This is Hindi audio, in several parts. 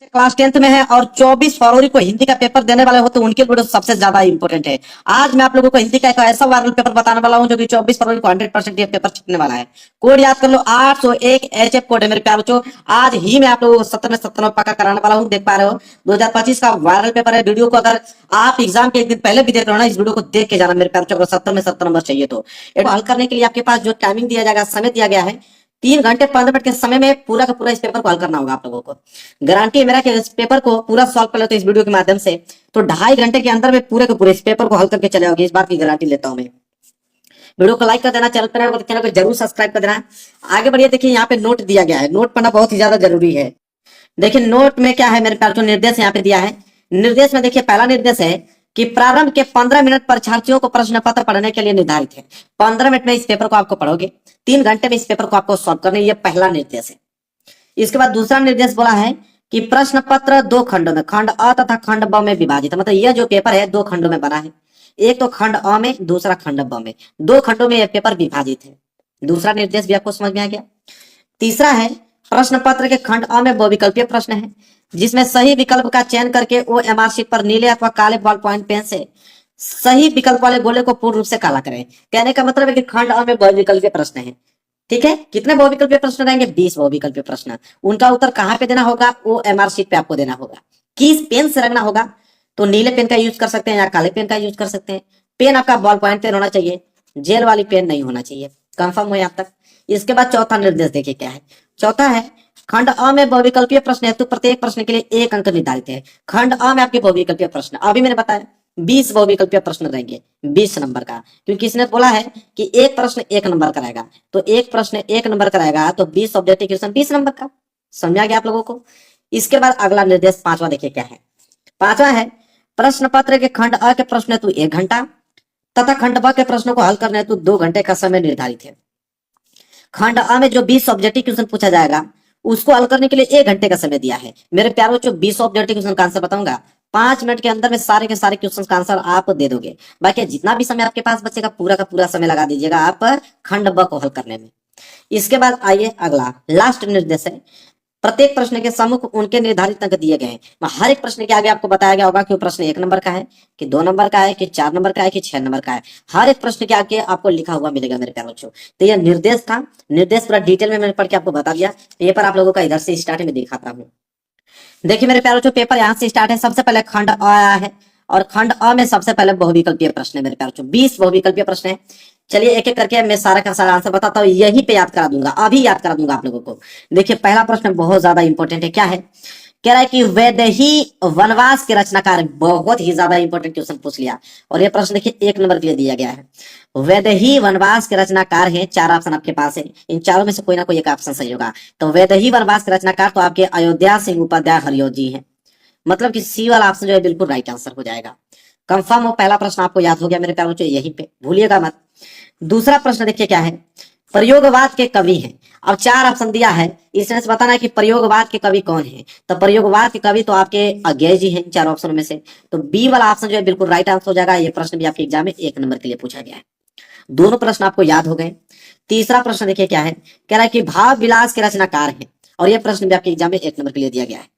क्लास 10th में है और 24 फरवरी को हिंदी का पेपर देने वाले हो तो उनके वीडियो सबसे ज्यादा इंपॉर्टेंट है। आज मैं आप लोगों को हिंदी का एक ऐसा वायरल पेपर बताने वाला हूं जो कि 24 फरवरी को 100% ये पेपर छिपने वाला है। कोड याद कर लो, 801 HF कोड है मेरे प्यारे बच्चों। आज ही मैं आप लोगों को 70 में 70 पक्का कराने वाला हूं। देख पा रहे हो 2025 का वायरल पेपर है। वीडियो को अगर आप एग्जाम के एक दिन पहले भी देख रहे हो ना, इस वीडियो को देख के जाना मेरे प्यारे बच्चों। अगर 70 में 70 नंबर चाहिए तो हल करने के लिए आपके पास जो टाइमिंग दिया जाएगा, समय दिया गया है, 3 घंटे 15 मिनट के समय में पूरा का पूरा इस पेपर को हल करना होगा आप लोगों को। गारंटी है मेरा कि इस पेपर को पूरा सॉल्व कर लेते हो इस वीडियो के माध्यम से तो 2.5 घंटे के अंदर में पूरे के पूरे इस पेपर को हल करके चले आओगे। इस बात की गारंटी लेता हूं मैं। वीडियो को लाइक कर देना, चैनल पर को जरूर सब्सक्राइब कर देना। आगे बढ़िए, देखिए यहाँ पे नोट दिया गया है। नोट पढ़ना बहुत ही ज्यादा जरूरी है। देखिए नोट में क्या है मेरे प्यार, जो निर्देश यहाँ पे दिया है। निर्देश में देखिए पहला निर्देश है कि प्रारंभ के 15 मिनट परीक्षार्थियों को प्रश्न पत्र पढ़ने के लिए निर्धारित है। 15 मिनट में इस पेपर को आपको पढ़ोगे, 3 घंटे में इस पेपर को आपको सॉल्व करना है। ये पहला निर्देश है। इसके बाद दूसरा निर्देश बोला है कि प्रश्न पत्र 2 खंडों में, खंड अ तथा खंड ब में विभाजित है। मतलब यह जो पेपर है 2 खंडों में बना है। एक तो खंड अ में, दूसरा खंड ब में। 2 खंडों में यह पेपर विभाजित है। दूसरा निर्देश भी आपको समझ में आ गया। तीसरा है प्रश्न पत्र के खंड अ में बहुविकल्पीय प्रश्न है, जिसमें सही विकल्प का चयन करके OMR शीट पर नीले अथवा काले बॉल पॉइंट पेन से सही विकल्प वाले गोले को पूर्ण रूप से काला करें। कहने का मतलब है कि खंड अ में बहुविकल्पीय प्रश्न है। ठीक है, कितने बहुविकल्पीय प्रश्न रहेंगे? 20 बहुविकल्पीय प्रश्न। उनका उत्तर कहां पे देना होगा? OMR शीट पे आपको देना होगा। किस पेन से रखना होगा? तो नीले पेन का यूज कर सकते हैं या काले पेन का यूज कर सकते हैं। पेन आपका बॉल पॉइंट पेन होना चाहिए, जेल वाली पेन नहीं होना चाहिए। कंफर्म हो यहाँ तक? इसके बाद चौथा निर्देश देखिए क्या है। चौथा है खंड अ में बहुविकल्पीय प्रश्न है तो प्रत्येक प्रश्न के लिए 1 अंक निर्धारित है। खंड अ में आपके बहुविकल्पीय प्रश्न अभी मैंने बताया 20 बहुविकल्पीय प्रश्न रहेंगे 20 नंबर का, क्योंकि इसने बोला है कि एक प्रश्न 1 नंबर कराएगा। तो एक प्रश्न 1 नंबर कराएगा तो 20 ऑब्जेक्टिव क्वेश्चन 20 नंबर का। समझा गया आप लोगों को? इसके बाद अगला निर्देश पांचवा देखिए क्या है। पांचवा है प्रश्न पत्र के खंड अ के प्रश्न हेतु 1 घंटा तथा खंड ब के प्रश्नों को हल करने हेतु 2 घंटे का समय निर्धारित है। खंड अ में जो 20 ऑब्जेक्टिव क्वेश्चन पूछा जाएगा उसको हल करने के लिए 1 घंटे का समय दिया है। मेरे प्यारे बच्चों 20 ऑब्जेक्टिव क्वेश्चन का आंसर बताऊंगा, 5 मिनट के अंदर में सारे के सारे क्वेश्चन का आंसर आप दे दोगे। बाकी जितना भी समय आपके पास बचेगा पूरा का पूरा समय लगा दीजिएगा आप खंड ब को हल करने में। इसके बाद आइए अगला लास्ट निर्देश है। प्रत्येक प्रश्न के सम्मुख उनके निर्धारित अंक दिए गए हैं। हर एक प्रश्न के आगे आपको बताया गया होगा कि वो प्रश्न 1 नंबर का है कि 2 नंबर का है कि 4 नंबर का है कि 6 नंबर का है। हर एक प्रश्न के आगे आपको लिखा हुआ मिलेगा मेरे प्यारे बच्चों। तो यह निर्देश था। निर्देश पूरा डिटेल में मैंने पढ़ के आपको बता दिया। पेपर आप लोगों का इधर से स्टार्ट में दिखाता हूँ। देखिए मेरे प्यारे बच्चों, पेपर यहाँ से स्टार्ट है। सबसे पहले खंड अ आया है और खंड अ में सबसे पहले बहुविकल्पीय प्रश्न है मेरे प्यारे बच्चों। 20 बहुविकल्पीय प्रश्न है। चलिए एक एक करके मैं सारा का सारा आंसर बताता हूँ। यही पे याद करा दूंगा, अभी याद करा दूंगा आप लोगों को। देखिए पहला प्रश्न बहुत ज्यादा इंपॉर्टेंट है। क्या है? कह रहा है कि वैदेही वनवास के रचनाकार। बहुत ही ज्यादा इंपॉर्टेंट क्वेश्चन पूछ लिया। और ये प्रश्न देखिए 1 नंबर के लिए दिया गया है। वैदेही वनवास के रचनाकार हैं। 4 ऑप्शन आपके पास है, इन चारों में से कोई ना कोई एक ऑप्शन सही होगा। तो वैदेही वनवास के रचनाकार तो आपके अयोध्या सिंह उपाध्याय हरियों जी हैं। मतलब कि सी वाला ऑप्शन जो है बिल्कुल राइट आंसर हो जाएगा। कंफर्म हो? पहला प्रश्न आपको याद हो गया मेरे प्यारे बच्चों, यहीं पे भूलिएगा मत। दूसरा प्रश्न देखिए क्या है। प्रयोगवाद के कवि हैं। अब 4 ऑप्शन दिया है, इसमें से बताना है कि प्रयोगवाद के कवि कौन है। तो प्रयोगवाद के कवि तो आपके अज्ञेय जी हैं 4 ऑप्शन में से। तो बी वाला ऑप्शन जो है बिल्कुल राइट आंसर हो जाएगा। ये प्रश्न भी आपके एग्जाम में 1 नंबर के लिए पूछा गया है। दोनों प्रश्न आपको याद हो गए। तीसरा प्रश्न देखिए क्या है। कह रहा है कि भाव विलास के रचनाकार हैं। और यह प्रश्न भी आपके एग्जाम में 1 नंबर के लिए दिया गया है।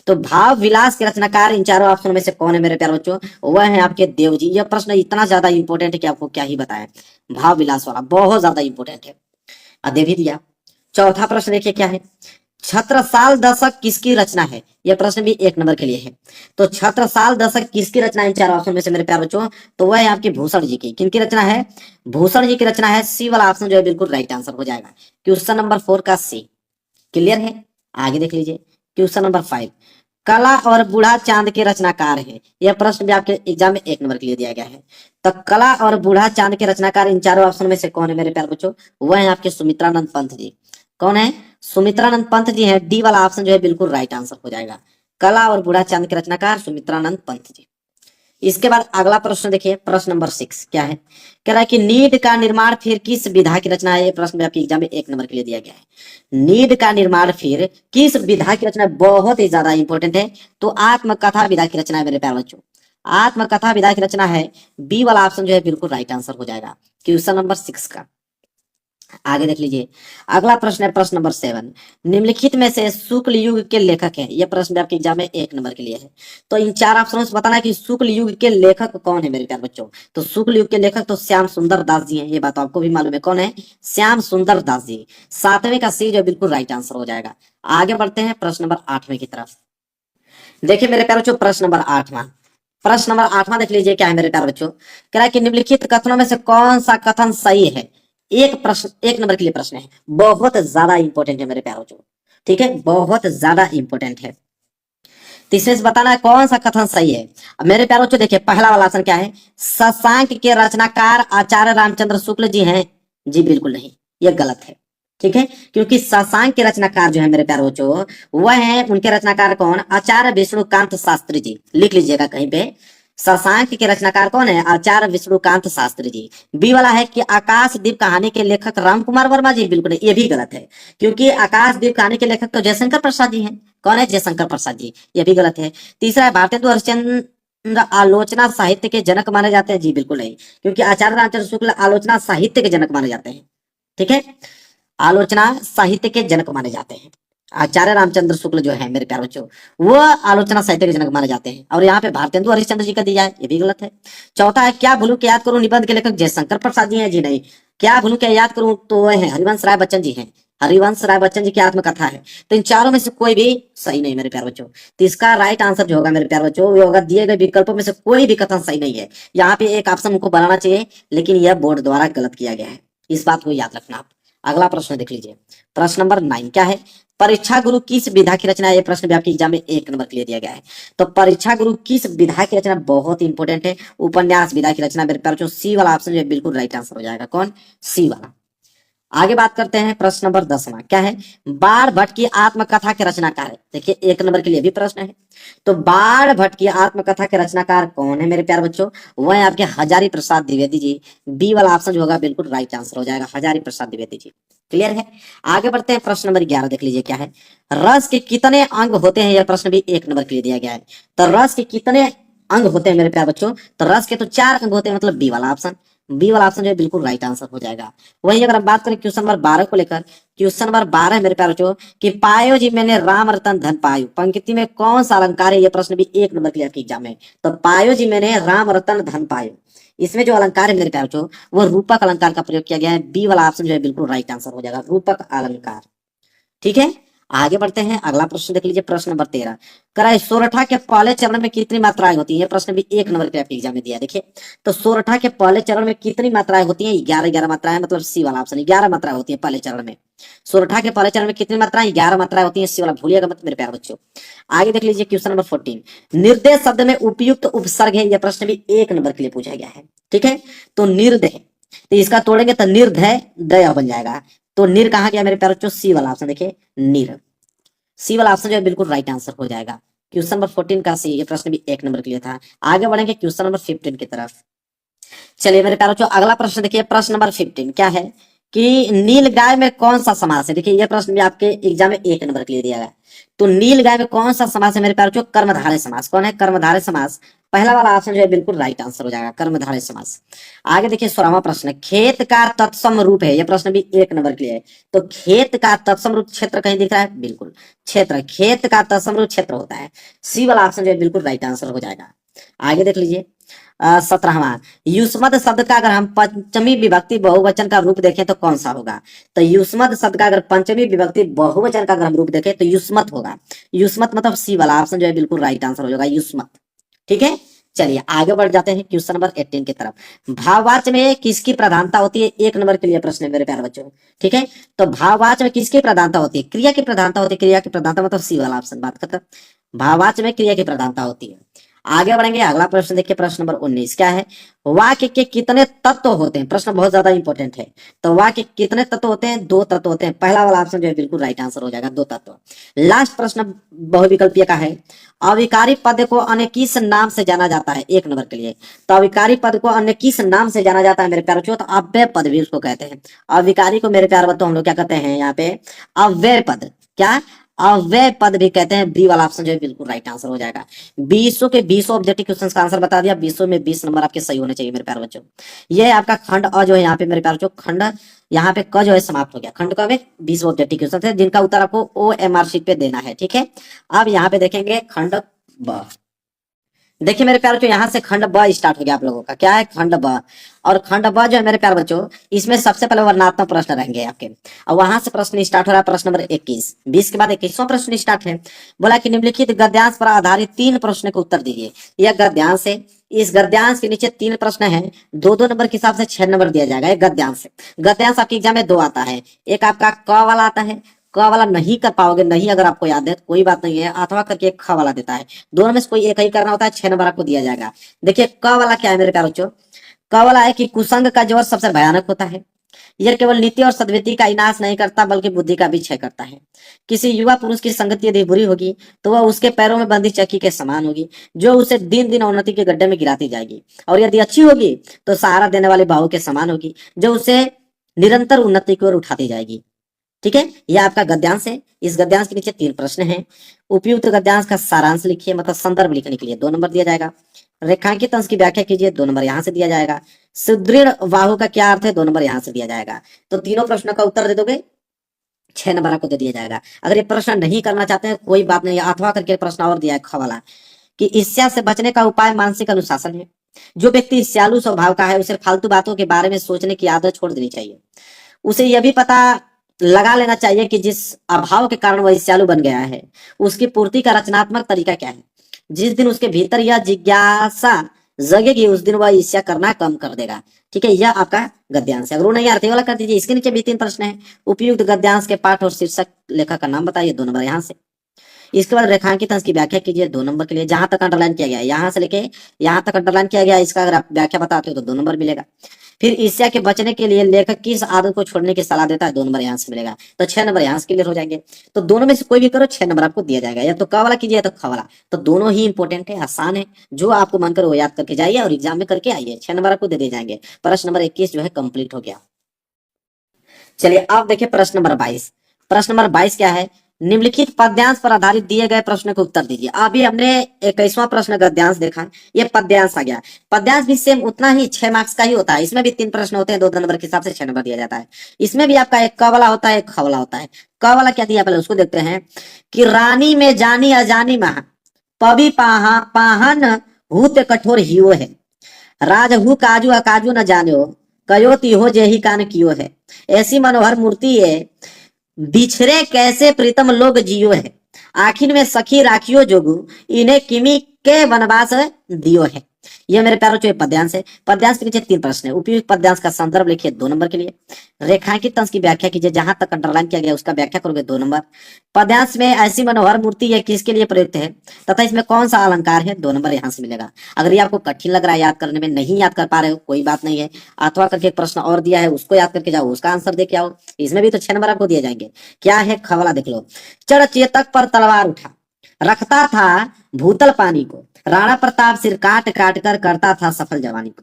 तो भाव विलास के रचनाकार इन चारों ऑप्शन में से कौन है मेरे प्यारे बच्चों? वह है आपके देव जी। यह प्रश्न इतना ज्यादा इंपॉर्टेंट है कि आपको क्या ही बताएं। भाव विलास वाला बहुत ज्यादा इंपॉर्टेंट है, दे भी दिया। चौथा प्रश्न देखिए क्या है। छत्रसाल दशक किसकी रचना है? यह प्रश्न भी 1 नंबर के लिए है। तो छत्रसाल दशक किसकी रचना है इन 4 ऑप्शन में से मेरे प्यारे बच्चों? तो वह है आपकी भूषण जी की। किनकी रचना है? भूषण जी की रचना है। सी वाला ऑप्शन जो है बिल्कुल राइट आंसर हो जाएगा। क्वेश्चन नंबर 4 का सी। क्लियर है? आगे देख लीजिए क्वेश्चन नंबर 5। कला और बूढ़ा चांद के रचनाकार हैं। यह प्रश्न भी आपके एग्जाम में 1 नंबर के लिए दिया गया है। तो कला और बूढ़ा चांद के रचनाकार इन चारों ऑप्शन में से कौन है मेरे प्यारे बच्चों? वह है आपके सुमित्रानंद पंत जी। कौन है? सुमित्रानंद पंत जी है। डी वाला ऑप्शन जो है बिल्कुल राइट आंसर हो जाएगा। कला और बूढ़ा चांद के रचनाकार सुमित्रानंद पंत जी। इसके बाद अगला प्रश्न देखिए, प्रश्न नंबर 6 क्या है। कह रहा है कि नीड का निर्माण फिर किस विधा की रचना है? ये प्रश्न भी आपके एग्जाम में 1 नंबर के लिए दिया गया है। नीड का निर्माण फिर किस विधा की रचना? बहुत ही ज्यादा इंपॉर्टेंट है। तो आत्मकथा विधा की रचना है मेरे प्यारे बच्चों। आत्मकथा विधा की रचना है। बी वाला ऑप्शन जो है बिल्कुल राइट आंसर हो जाएगा क्वेश्चन नंबर 6 का। आगे देख लीजिए, अगला प्रश्न है प्रश्न नंबर 7। निम्नलिखित में से शुक्ल युग के लेखक हैं, यह प्रश्न भी आपके एग्जाम में 1 नंबर के लिए है। तो इन 4 ऑप्शनों से बताना है कि शुक्ल युग के लेखक कौन है मेरे प्यारे बच्चों। तो शुक्ल युग के लेखक तो श्याम सुंदर दास जी हैं, ये बात आपको भी मालूम है, कौन है, श्याम सुंदर दास जी। 7वें का सी जो बिल्कुल राइट आंसर हो जाएगा। आगे बढ़ते हैं प्रश्न नंबर 8वें की तरफ। देखिए मेरे प्यारे बच्चों, प्रश्न नंबर 8वां देख लीजिए क्या है मेरे प्यारे बच्चों। कह रहा है कि निम्नलिखित कथनों में से कौन सा कथन सही है। एक प्रश्न 1 नंबर के लिए प्रश्न है, बहुत ज्यादा इंपॉर्टेंट है मेरे प्यारे बच्चों, ठीक है, बहुत ज्यादा इंपॉर्टेंट है। तो इसमें से बताना है कौन सा कथन सही है। अब मेरे प्यारे बच्चों देखिए, पहला वाला ऑप्शन क्या है, शशांक के रचनाकार आचार्य रामचंद्र शुक्ल जी हैं। जी बिल्कुल नहीं, ये गलत है, ठीक है, क्योंकि शशांक के रचनाकार जो है मेरे प्यारे बच्चों, वह है, उनके रचनाकार कौन, आचार्य विष्णुकांत शास्त्री जी। लिख लीजिएगा कहीं पे, शशांक के रचनाकार कौन है, आचार्य विष्णुकांत शास्त्री जी। बी वाला है कि आकाशदीप कहानी के लेखक राम कुमार वर्मा जी। बिल्कुल नहीं, ये भी गलत है, क्योंकि आकाशदीप कहानी के लेखक तो जयशंकर प्रसाद जी हैं। कौन है, जयशंकर प्रसाद जी, ये भी गलत है। तीसरा है भारतेंदु हरिश्चंद्र आलोचना साहित्य के जनक माने जाते हैं। जी बिल्कुल नहीं, क्योंकि आचार्य रामचंद्र शुक्ल आलोचना साहित्य के जनक माने जाते हैं, ठीक है, आलोचना साहित्य के जनक माने जाते हैं। आचार्य रामचंद्र शुक्ल जो है मेरे प्यारे बच्चों, वो आलोचना साहित्य के जनक माने जाते हैं। और यहाँ पे भारतेंदु हरिश्चंद्र जी का दिया है, ये भी गलत है। चौथा है, क्या भूलूं क्या याद करूं निबंध के लेखक जयशंकर प्रसाद जी हैं। जी नहीं, क्या भूलूं क्या याद करूं तो वह है हरिवंश राय बच्चन जी हैं। हरिवंश राय बच्चन जी की आत्मकथा है। तो इन चारों में से कोई भी सही नहीं मेरे प्यारे बच्चों। तो इसका राइट आंसर जो होगा मेरे प्यारे बच्चों, वो होगा दिए गए विकल्पों में से कोई भी कथन सही नहीं है। यहाँ पे एक ऑप्शन उनको बनाना चाहिए, लेकिन यह बोर्ड द्वारा गलत किया गया है, इस बात को याद रखना आप। अगला प्रश्न देख लीजिए, प्रश्न नंबर 9 क्या है, परीक्षा गुरु किस विधा की रचना है। ये प्रश्न भी आपके एग्जाम में 1 नंबर के लिए दिया गया है। तो परीक्षा गुरु किस विधा की रचना, बहुत इंपॉर्टेंट है, उपन्यास विधा की रचना। मेरे प्यारे बच्चों, सी वाला ऑप्शन जो है बिल्कुल राइट आंसर हो जाएगा, कौन, सी वाला। आगे बात करते हैं प्रश्न नंबर 10वां क्या है, बाण भट्ट की आत्मकथा के रचनाकार है। देखिए 1 नंबर के लिए भी प्रश्न है। तो बाण भट्ट की आत्मकथा के रचनाकार कौन है मेरे प्यारे बच्चों, वह है आपके हजारी प्रसाद द्विवेदी जी। बी वाला ऑप्शन जो होगा बिल्कुल राइट आंसर हो जाएगा, हजारी प्रसाद द्विवेदी जी। क्लियर है। आगे बढ़ते हैं प्रश्न नंबर 11 देख लीजिए क्या है, रस के कितने अंग होते हैं। यह प्रश्न भी 1 नंबर के लिए दिया गया है। तो रस के कितने अंग होते हैं मेरे प्यारे बच्चों, तो रस के तो 4 अंग होते हैं, मतलब बी वाला ऑप्शन। बी वाला ऑप्शन जो है बिल्कुल राइट आंसर हो जाएगा। वहीं अगर हम बात करें क्वेश्चन नंबर 12 को लेकर, क्वेश्चन नंबर 12 है मेरे प्यारे बच्चों कि पायो जी मैंने राम रतन धन पायो, पंक्ति में कौन सा अलंकार है। यह प्रश्न भी 1 नंबर के लिए आपके एग्जाम में। तो पायो जी मैंने राम रतन धन पायो, इसमें जो अलंकार है मेरे प्यारे बच्चों, वो रूपक अलंकार का प्रयोग किया गया है। बी वाला ऑप्शन जो है बिल्कुल राइट आंसर हो जाएगा, रूपक अलंकार, ठीक है। आगे बढ़ते हैं, अगला प्रश्न देख लीजिए, प्रश्न नंबर 13 कराए, सोरठा के पहले चरण में कितनी मात्राएं होती है। प्रश्न भी 1 नंबर के आपके एग्जाम में दिया है। देखिए, तो सोरठा के पहले चरण में कितनी मात्राएं होती हैं, 11 मात्राएं, मतलब सी वाला ऑप्शन, 11 मात्राएं होती है पहले चरण में। सोरठा के पहले चरण में कितनी मात्राएं, 11 मात्राएं होती है, सी वाला भूलिएगा मत मेरे प्यारे बच्चों। आगे देख लीजिए क्वेश्चन नंबर 14, निर्दय शब्द में उपयुक्त उपसर्ग है। यह प्रश्न भी 1 नंबर के लिए पूछा गया है, ठीक है। तो निर्दय, तो इसका तोड़ेंगे तो निर्दय दया बन जाएगा। तो निर कहा गया मेरे प्यारे बच्चों, सी वाला ऑप्शन, देखिए निर, सी वाला ऑप्शन जो है बिल्कुल राइट आंसर हो जाएगा। क्वेश्चन नंबर 14 का सी, ये प्रश्न भी 1 नंबर के लिए था। आगे बढ़ेंगे क्वेश्चन नंबर 15 की तरफ। चलिए मेरे प्यारे बच्चों, अगला प्रश्न देखिए, प्रश्न नंबर 15 क्या है कि नील गाय में कौन सा समास है। देखिए, यह प्रश्न भी आपके एग्जाम में 1 नंबर के लिए दिया गया। तो नील गाय में कौन सा समास है मेरे प्यारे बच्चों, कर्मधारय समास। कौन है, कर्मधारय समास। पहला वाला ऑप्शन जो है बिल्कुल राइट आंसर हो जाएगा, कर्मधारय समास। आगे देखिए 16वां प्रश्न, खेत का तत्सम रूप है। यह प्रश्न भी 1 नंबर के लिए है। तो खेत का तत्सम रूप क्षेत्र कहीं दिख रहा है, बिल्कुल क्षेत्र, खेत का तत्सम रूप क्षेत्र होता है। सी वाला ऑप्शन जो है बिल्कुल राइट आंसर हो जाएगा। आगे देख लीजिए 17वां, युष्मद शब्द का अगर हम पंचमी विभक्ति बहुवचन का रूप देखें तो कौन सा होगा। तो युष्मद शब्द का अगर पंचमी विभक्ति बहुवचन का अगर हम रूप देखें तो युष्मत होगा। युष्मत मतलब सी वाला ऑप्शन जो है बिल्कुल राइट आंसर हो जाएगा, युष्मत, ठीक है। चलिए आगे बढ़ जाते हैं क्वेश्चन नंबर 18 की तरफ। भाववाच्य में किसकी प्रधानता होती है, 1 नंबर के लिए प्रश्न है मेरे प्यारे बच्चों, ठीक है। तो भाववाच्य में किसकी प्रधानता होती है, क्रिया की प्रधानता होती है। क्रिया की प्रधानता मतलब सी वाला ऑप्शन बात करता, भाववाच्य में क्रिया की प्रधानता होती है। आगे बढ़ेंगे, अगला प्रश्न देखिए, प्रश्न नंबर 19 क्या है, वाक्य के कितने तत्व होते हैं। प्रश्न बहुत ज्यादा इंपॉर्टेंट है। तो वाक्य के कितने तत्व होते हैं, 2 तत्व होते हैं। पहला वाला ऑप्शन जो है बिल्कुल राइट आंसर हो जाएगा, 2 तत्व। लास्ट प्रश्न बहुविकल्पीय का है, अविकारी पद को अन्य किस नाम से जाना जाता है, 1 नंबर के लिए। तो अविकारी पद को अन्य किस नाम से जाना जाता है मेरे प्यारे बच्चों, तो अव्यय पद भी उसको कहते हैं। अविकारी को मेरे प्यारे बच्चों हम लोग क्या कहते हैं यहाँ पे, अव्यय पद। क्या, अव्यय पद भी कहते हैं। बी वाला ऑप्शन जो है बिल्कुल राइट आंसर हो जाएगा। 20 के 20 ऑब्जेक्टिव क्वेश्चन का आंसर बता दिया। 20 में 20 नंबर आपके सही होने चाहिए मेरे प्यारे बच्चों। ये है आपका खंड अ जो है यहाँ पे मेरे प्यारे बच्चों, खंड यहाँ पे क जो है समाप्त हो गया। खंड क में 20 ऑब्जेक्टिव क्वेश्चन थे जिनका उत्तर आपको OMR शीट पे देना है, ठीक है। अब यहाँ पे देखेंगे खंड ब। देखिए मेरे प्यारे बच्चों, यहाँ से खंड ब स्टार्ट हो गया आप लोगों का। क्या है? खंड ब। और खंड ब जो है मेरे प्यारे बच्चों, इसमें सबसे पहले वर्णनात्मक प्रश्न रहेंगे आपके। और वहां से प्रश्न स्टार्ट हो रहा है प्रश्न नंबर 21। 20 के बाद 21वां प्रश्न स्टार्ट है। बोला कि निम्नलिखित गद्यांश पर आधारित 3 प्रश्न के उत्तर दीजिए। यह गद्यांश है। इस गद्यांश के नीचे 3 प्रश्न है, 2-2 नंबर के हिसाब से 6 नंबर दिया जाएगा। एक गद्यांश है। गद्यांश आपके एग्जाम में 2 आता है। एक आपका क वाला आता है। क वाला नहीं कर पाओगे, नहीं अगर आपको याद है तो कोई बात नहीं है, अथवा करके एक ख वाला देता है। दोनों में से कोई एक ही करना होता है, 6 नंबर आपको दिया जाएगा। देखिए क वाला क्या है मेरे प्यारे बच्चों, क वाला है कि कुसंग का ज्वर सबसे भयानक होता है। यह केवल नीति और सद्वृत्ति का विनाश नहीं करता बल्कि बुद्धि का भी क्षय करता है। किसी युवा पुरुष की संगति यदि बुरी होगी तो वह उसके पैरों में बंधी चक्की के समान होगी, जो उसे दिन दिन उन्नति के गड्ढे में गिराती जाएगी। और यदि अच्छी होगी तो सहारा देने वाले बाहु के समान होगी, जो उसे निरंतर उन्नति की ओर उठाती जाएगी। ठीक है, यह आपका गद्यांश है। इस गद्यांश के नीचे 3 प्रश्न हैं। उपयुक्त गद्यांश का सारांश लिखिए, मतलब संदर्भ लिखने के लिए 2 नंबर दिया जाएगा। रेखांकित अंश की व्याख्या कीजिए, 2 नंबर यहाँ से दिया जाएगा। सुदृढ़ बाहु का क्या अर्थ है, 2 नंबर यहाँ से दिया जाएगा। तो तीनों प्रश्नों का उत्तर दे दोगे, 6 नंबर आपको दे दिया जाएगा। अगर ये प्रश्न नहीं करना चाहते हैं कोई बात नहीं, अथवा करके प्रश्न और दिया है ख वाला कि ईर्ष्या से बचने का उपाय मानसिक अनुशासन है। जो व्यक्ति ईर्ष्यालु स्वभाव का है उसे फालतू बातों के बारे में सोचने की आदत छोड़ देनी चाहिए। उसे यह भी पता लगा लेना चाहिए कि जिस अभाव के कारण वह ईर्ष्यालु बन गया है उसकी पूर्ति का रचनात्मक तरीका क्या है। जिस दिन उसके भीतर यह जिज्ञासा जगेगी उस दिन वह ईर्ष्या करना कम कर देगा। ठीक है, यह आपका गद्यांश है। अगर वो नहीं आते वाला कर दीजिए। इसके नीचे भी 3 प्रश्न है। उपयुक्त गद्यांश के पाठ और शीर्षक लेखक का नाम बताइए, 2 नंबर यहाँ से। इसके बाद रेखांकित अंश की व्याख्या कीजिए, 2 नंबर के लिए। जहां तक अंडरलाइन किया गया है यहाँ से लेके यहाँ तक अंडरलाइन किया गया है, इसका अगर आप व्याख्या बताते हो तो 2 नंबर मिलेगा। फिर ईर्ष्या के बचने के लिए लेखक किस आदत को छोड़ने की सलाह देता है, 2 नंबर यहाँ से मिलेगा। तो 6 नंबर यहाँ से क्लियर हो जाएंगे। तो दोनों में से कोई भी करो, 6 नंबर आपको दिया जाएगा। या तो क वाला कीजिए या तो ख वाला। तो दोनों ही इंपॉर्टेंट है, आसान है। जो आपको मन करे वो याद करके जाइए और एग्जाम में करके आइए। 6 नंबर आपको दे दिए जाएंगे। प्रश्न नंबर 21 जो है कंप्लीट हो गया। चलिए अब देखिए प्रश्न नंबर 22। प्रश्न नंबर 22 क्या है, निम्नलिखित पद्यांश पर आधारित दिए गए प्रश्न को उत्तर दीजिए। अभी हमने 21वां प्रश्न गद्यांश देखा, ये पद्यांश आ गया। पद्यांश भी सेम उतना ही 6 मार्क्स का ही होता है। इसमें भी 3 प्रश्न होते हैं, 2 नंबर के हिसाब से 6 नंबर दिया जाता है। इसमें भी आपका एक क वाला होता है, एक ख वाला होता है। क वाला क्या दिया पहले उसको देखते हैं कि रानी में जानी अजानी महा पवि पाहन हूत कठोर हियो है। राज हु काजू अकाजू न जानो कयोति हो जेहि कान कियो है। ऐसी मनोहर मूर्ति है बिछरे कैसे प्रीतम लोग जियो है। आखिर में सखी राखियो जोगु इन्हें किमी के वनवास दियो है। यह मेरे प्यारों जो पद्यांश है। पद्यांश के नीचे 3 प्रश्न है। उपयुक्त पद्यांश का संदर्भ लिखिए, 2 नंबर के लिए। रेखांकित अंश की व्याख्या कीजिए, जहां तक अंडरलाइन किया गया उसका व्याख्या करोगे, 2 नंबर। पद्यांश में ऐसी मनोहर मूर्ति यह किसके लिए प्रयुक्त है तथा इसमें कौन सा अलंकार है, 2 नंबर यहाँ से मिलेगा। अगर ये आपको कठिन लग रहा है याद करने में, नहीं याद कर पा रहे हो कोई बात नहीं है, अथवा करके एक प्रश्न और दिया है उसको याद करके जाओ, उसका आंसर दे के आओ। इसमें भी तो 6 नंबर आपको दिए जाएंगे। क्या है, ख वाला देख लो। चढ़ चेतक पर तलवार उठा रखता था भूतल पानी को। राणा प्रताप सिर काट काट कर करता था सफल जवानी को।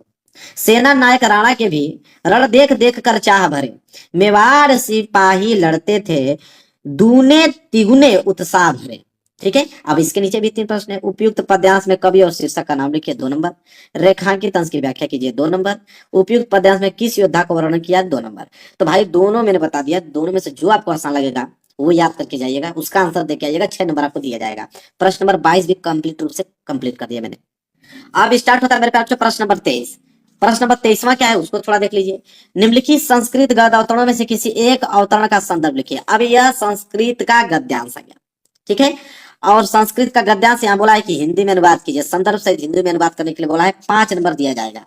सेना नायक राणा के भी रण देख देख कर चाह भरे। मेवाड़ सिपाही लड़ते थे दूने तिगुने उत्साह भरे। ठीक है, अब इसके नीचे भी 3 प्रश्न है। उपयुक्त पद्यांश में कवि और शीर्षक का नाम लिखिए, 2 नंबर। रेखांकित अंश की व्याख्या कीजिए, 2 नंबर। उपयुक्त पद्यांश में किस योद्धा को वर्णन किया, 2 नंबर। तो भाई दोनों मैंने बता दिया, दोनों में से जो आपको आसान लगेगा वो याद करके जाइएगा, उसका आंसर देके आइएगा। 6 नंबर आपको दिया जाएगा। प्रश्न नंबर 22 भी कंप्लीट रूप से कंप्लीट कर दिया मैंने। अब स्टार्ट होता है मेरे पास प्रश्न नंबर 23। प्रश्न नंबर 23वां क्या है उसको थोड़ा देख लीजिए। निम्नलिखित संस्कृत गद्य अवतरणों में से किसी एक अवतरण का संदर्भ लिखिए। अब यह संस्कृत का गद्यांश आ गया। ठीक है, और संस्कृत का गद्यांश यहाँ बोला है कि हिंदी में अनुवाद कीजिए। संदर्भ से हिंदी में अनुवाद करने के लिए बोला है, 5 नंबर दिया जाएगा।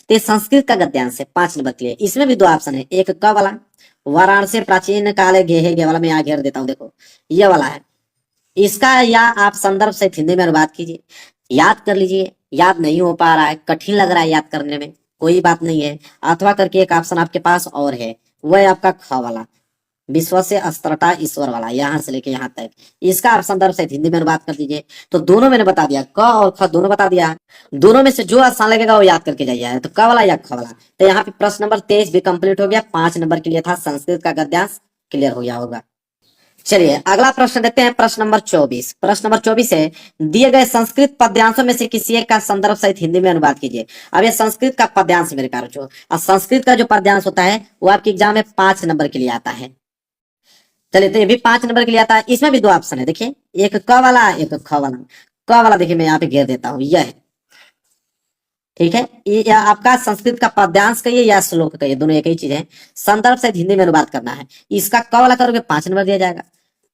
तो संस्कृत का गद्यांश है, 5 नंबर के लिए। इसमें भी 2 ऑप्शन है, एक क वाला वाराणसी प्राचीन काले गेहे गे वाला, मैं यहाँ घेर देता हूँ, देखो ये वाला है इसका, या आप संदर्भ से हिंदी में अनुवाद कीजिए, याद कर लीजिए। याद नहीं हो पा रहा है, कठिन लग रहा है याद करने में, कोई बात नहीं है, अथवा करके एक ऑप्शन आपके पास और है, वह है आपका ख वाला, विश्व से अस्त्रता ईश्वर वाला, यहाँ से लेके यहाँ तक। इसका आप संदर्भ से हिंदी में अनुवाद कर दीजिए। तो दोनों मैंने बता दिया, क और ख दोनों बता दिया। दोनों में से जो आसान लगेगा वो याद करके जाइए, तो क वाला या ख वाला। तो यहाँ पे प्रश्न नंबर 23 भी कंप्लीट हो गया। 5 नंबर के लिए था, संस्कृत का गद्यांश क्लियर हो गया होगा। चलिए अगला प्रश्न देखते हैं, प्रश्न नंबर 24। प्रश्न नंबर 24 है, दिए गए संस्कृत पद्यांशों में से किसी एक का संदर्भ सहित हिंदी में अनुवाद कीजिए। अब ये संस्कृत का पद्यांश मेरे प्यारे बच्चों, और संस्कृत का जो पद्यांश होता है वो आपके एग्जाम में 5 नंबर के लिए आता है। चलिए तो ये भी 5 नंबर के लिए आता है। इसमें भी दो ऑप्शन है, देखिए एक क वाला एक ख वाला। क वाला देखिए मैं यहाँ पे घेर देता हूँ, यह है, ठीक है। ये या आपका संस्कृत का पद्यांश कहिए या श्लोक कहिए, दोनों एक ही चीज है। संदर्भ से हिंदी में अनुवाद करना है। इसका क वाला करोगे 5 नंबर दिया जाएगा।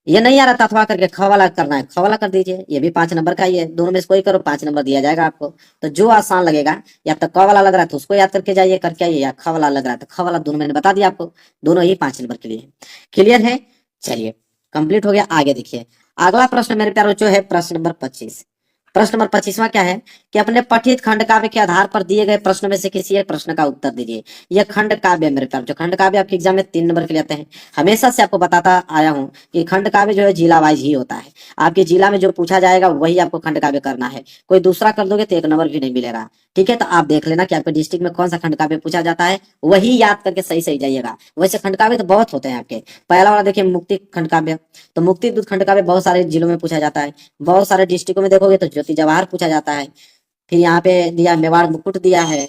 ये नहीं आ रहा तथवा करके ख वाला करना है, ख वाला कर दीजिए, ये भी 5 नंबर का ही है। दोनों में से कोई करो 5 नंबर दिया जाएगा आपको। तो जो आसान लगेगा, या तो क वाला लग रहा है तो उसको याद करके जाइए, करके आइए, या ख वाला लग रहा है तो ख वाला, दोनों मैंने बता दिया आपको, दोनों ही 5 नंबर के लिए है। क्लियर है? चलिए कंप्लीट हो गया। आगे देखिए अगला प्रश्न मेरे प्यारे बच्चों है प्रश्न नंबर 25। प्रश्न नंबर 25वां क्या है कि अपने पठित खंड काव्य के आधार पर दिए गए प्रश्नों में से किसी एक प्रश्न का उत्तर दीजिए। यह खंड काव्य है मेरे प्यारे बच्चों। खंड काव्य आपके एग्जाम में 3 नंबर के लिए आते हैं। हमेशा से आपको बताता आया हूं कि खंड काव्य जो है जिला वाइज ही होता है। आपके जिला में जो पूछा जाएगा वही आपको खंड काव्य करना है। कोई दूसरा कर दोगे तो 1 नंबर भी नहीं मिलेगा। ठीक है, तो आप देख लेना कि आपके डिस्ट्रिक्ट में कौन सा खंड काव्य पूछा जाता है, वही याद करके सही सही जाइएगा। वैसे खंड काव्य तो बहुत होते हैं आपके। पहला वाला देखिए मुक्ति खंड काव्य, तो मुक्ति दूत खंड काव्य बहुत सारे जिलों में पूछा जाता है। बहुत सारे डिस्ट्रिक्टों में देखोगे तो ज्योति जवाहर पूछा जाता है। फिर यहाँ पे दिया मेवाड़ मुकुट दिया है।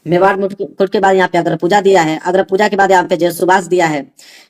मेवाड़ मुकुट के बाद यहाँ पे अग्र पूजा दिया है। अग्र पूजा के बाद यहाँ पे जय सुभाष दिया है।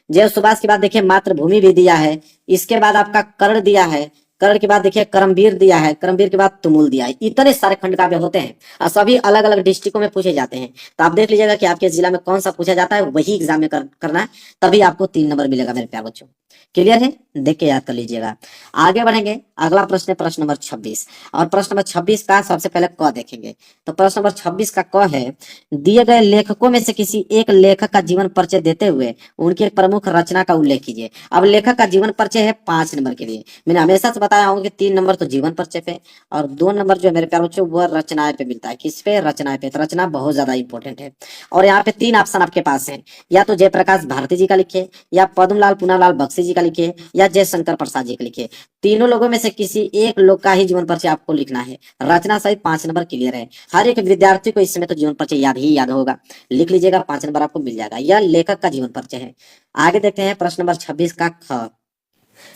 जय सुभाष के बाद देखिए मातृभूमि भी दिया है। इसके बाद आपका कर्ण दिया है। कर्ण के बाद देखिए करमवीर दिया है। करमवीर के बाद तुमुल दिया है। इतने सारे खंड काव्य होते हैं और सभी अलग अलग डिस्ट्रिक्टों में पूछे जाते हैं। तो आप देख लीजिएगा कि आपके जिला में कौन सा पूछा जाता है, वही एग्जाम में करना है, तभी आपको 3 नंबर मिलेगा मेरे प्यारे बच्चों। क्लियर है? देख के याद कर लीजिएगा। आगे बढ़ेंगे। अगला प्रश्न है प्रश्न नंबर 26, और प्रश्न नंबर 26 का सबसे पहले क देखेंगे। तो प्रश्न नंबर 26 का क है, दिए गए लेखकों में से किसी एक लेखक का जीवन परिचय देते हुए उनकी एक प्रमुख रचना का उल्लेख कीजिए। अब लेखक का जीवन परिचय है 5 नंबर के लिए। मैंने हमेशा से बताया हूँ कि 3 नंबर तो जीवन परिचय पे और 2 नंबर जो है मेरे प्यारे बच्चों वो रचनाएं पे मिलता है। किस पे? रचनाएं पे। तो रचना बहुत ज्यादा इंपॉर्टेंट है। और यहाँ पे 3 ऑप्शन आपके पास है, या तो जयप्रकाश भारती जी का लिखिए, या पद्मलाल पुनालाल बख्शी जी का लिखिए, या जयशंकर प्रसाद जी का लिखिए। तीनों लोगों में से किसी एक लोग का ही जीवन परिचय आपको लिखना है। रचना सहित 5 नंबर क्लियर है। हर एक विद्यार्थी को इस समय तो जीवन परिचय याद ही याद होगा। लिख लीजिएगा, 5 नंबर आपको मिल जाएगा। यह लेखक का जीवन परिचय है। आगे देखते हैं प्रश्न नंबर 26 का ख।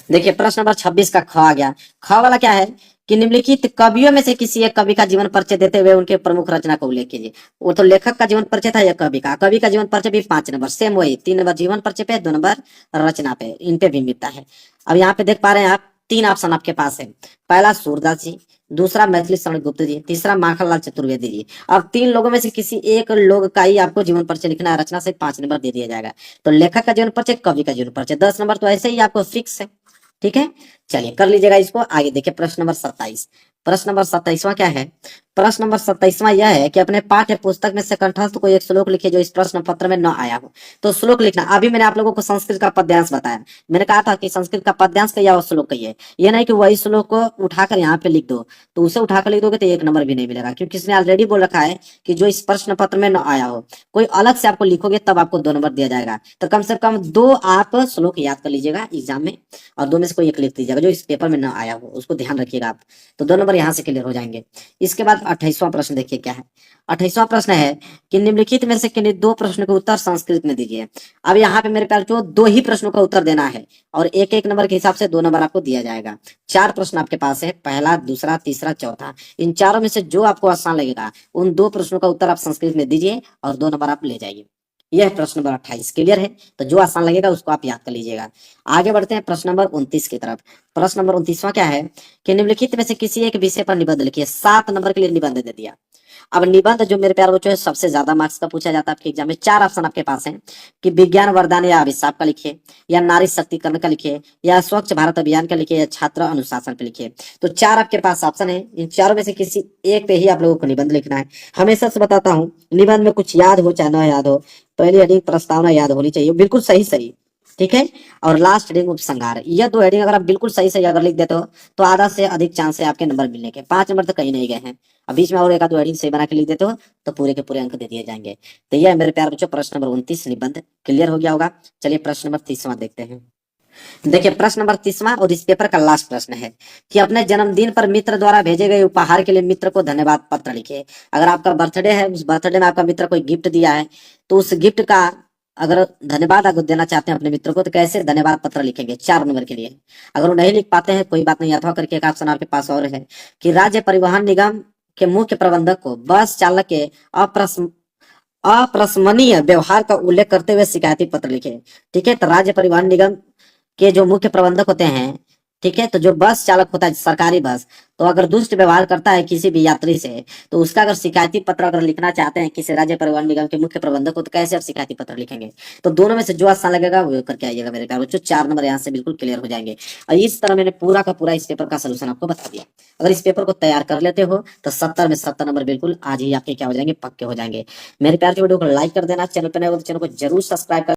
देखिए प्रश्न नंबर 26 का ख आ गया। ख वाला क्या है कि निम्नलिखित कवियों में से किसी एक कवि का जीवन परिचय देते हुए उनके प्रमुख रचना का उल्लेख कीजिए। वो तो लेखक का जीवन परिचय था, या कवि का। कवि का जीवन परिचय भी 5 नंबर, सेम वही 3 नंबर जीवन परिचय पे, 2 नंबर रचना पे, इन पे भी मिलता है। अब यहाँ पे देख पा रहे हैं आप 3 ऑप्शन आपके पास है। पहला सूरदास जी, दूसरा मैथिली शरण गुप्त जी, तीसरा माखनलाल चतुर्वेदी जी। अब 3 लोगों में से किसी एक लोग का ही आपको जीवन परिचय लिखना है। रचना से 5 नंबर दे दिया जाएगा। तो लेखक का जीवन परिचय, कवि का जीवन परिचय, 10 नंबर तो ऐसे ही आपको फिक्स है। ठीक है, चलिए कर लीजिएगा इसको। आगे देखिए प्रश्न नंबर 27। प्रश्न नंबर 27वां क्या है? प्रश्न नंबर 27वां यह है कि अपने पाठ्य पुस्तक में से कंठस्थ कोई एक श्लोक लिखिए जो इस प्रश्न पत्र में न आया हो। तो श्लोक लिखना, अभी मैंने आप लोगों को संस्कृत का पद्यांश बताया। मैंने कहा था कि संस्कृत का पद्यांश कहिए और श्लोक कहिए। ये नहीं कि वही श्लोक को उठाकर यहाँ पे लिख दो, तो उसे उठाकर लिख दोगे तो 1 नंबर भी नहीं मिलेगा, क्योंकि इसने ऑलरेडी बोल रखा है कि जो इस प्रश्न पत्र में न आया हो। कोई अलग से आपको लिखोगे तब आपको 2 नंबर दिया जाएगा। तो कम से कम 2 आप श्लोक याद कर लीजिएगा एग्जाम में, और 2 में से कोई एक लिख दीजिएगा जो इस पेपर में न आया हो, उसको ध्यान रखिएगा आप। तो 2 नंबर यहाँ से क्लियर हो जाएंगे। इसके बाद 28वां प्रश्न देखिए क्या है। 28वां प्रश्न है कि निम्नलिखित में से किन्हीं 2 प्रश्नों के उत्तर संस्कृत में दीजिए। अब यहाँ पे मेरे प्यारे जो 2 ही प्रश्नों का उत्तर देना है, और एक एक नंबर के हिसाब से 2 नंबर आपको दिया जाएगा। 4 प्रश्न आपके पास है, पहला, दूसरा, तीसरा, चौथा। इन चारों में से जो आपको आसान लगेगा उन 2 प्रश्नों का उत्तर आप संस्कृत में दीजिए और 2 नंबर आप ले जाइए। यह है प्रश्न नंबर 28। क्लियर है? तो जो आसान लगेगा उसको आप याद कर लीजिएगा। आगे बढ़ते हैं प्रश्न नंबर 29 की तरफ। प्रश्न नंबर 29वां क्या है कि निम्नलिखित में से किसी एक विषय पर निबंध लिखिए। 7 नंबर के लिए निबंध दे दिया। अब निबंध जो मेरे प्यारे बच्चों है सबसे ज्यादा मार्क्स का पूछा जाता है आपके एग्जाम में। 4 ऑप्शन आपके पास हैं कि विज्ञान वरदान या अभिशाप का लिखिए, या नारी शक्तिकरण का लिखिए, या स्वच्छ भारत अभियान का लिखिए, या छात्र अनुशासन पे लिखिए। तो 4 आपके पास ऑप्शन है। इन चारों में से किसी एक पे ही आप लोगों को निबंध लिखना है। हमेशा से बताता हूँ, निबंध में कुछ याद हो चाहे ना याद हो, पहली हेडिंग प्रस्तावना याद होनी चाहिए, बिल्कुल सही सही। ठीक है, और लास्ट हेडिंग उपसंहार। यह 2 हेडिंग अगर आप बिल्कुल सही सही अगर लिख देते हो तो आधा से अधिक चांस है आपके नंबर मिलने के। 5 नंबर तो कहीं नहीं गए हैं। अब बीच में और एक आध हेडिंग सही बना के लिख देते हो तो पूरे के पूरे अंक दे दिए जाएंगे। तो यह है मेरे प्यारे बच्चों प्रश्न नंबर 29 निबंध। क्लियर हो गया होगा। चलिए प्रश्न नंबर 30वां देखते हैं। देखिए प्रश्न नंबर 30वां और इस पेपर का लास्ट प्रश्न है कि अपने जन्मदिन पर मित्र द्वारा भेजे गए उपहार के लिए मित्र को धन्यवाद पत्र लिखिए। अगर आपका बर्थडे है, उस बर्थडे में आपका मित्र कोई गिफ्ट दिया है, तो उस गिफ्ट का अगर धन्यवाद अगर देना चाहते हैं अपने मित्र को तो कैसे धन्यवाद पत्र लिखेंगे 4 नंबर के लिए। अगर वो नहीं लिख पाते हैं कोई बात नहीं, अथवा करके एक ऑप्शन आपके पास और है कि राज्य परिवहन निगम के मुख्य प्रबंधक को बस चालक के अप्रशंसनीय व्यवहार का उल्लेख करते हुए शिकायती पत्र लिखे। ठीक है, तो राज्य परिवहन निगम के जो मुख्य प्रबंधक होते हैं, ठीक है, तो जो बस चालक होता है सरकारी बस, तो अगर दुष्ट व्यवहार करता है किसी भी यात्री से, तो उसका अगर शिकायती पत्र अगर लिखना चाहते हैं किसी राज्य परिवहन निगम के मुख्य प्रबंधक को, तो कैसे आप शिकायती पत्र लिखेंगे? तो दोनों में से जो आसान लगेगा वो करके आइएगा मेरे प्यार बच्चों। 4 नंबर यहाँ से बिल्कुल क्लियर हो जाएंगे। और इस तरह मैंने पूरा का पूरा इस पेपर का सोल्यूशन आपको बता दिया। अगर इस पेपर को तैयार कर लेते हो तो 70 में 70 नंबर बिल्कुल आज ही आपके क्या हो जाएंगे, पक्के हो जाएंगे। मेरे प्यार के वीडियो को लाइक कर देना, चैनल पर नए हो तो चैनल को जरूर सब्सक्राइब कर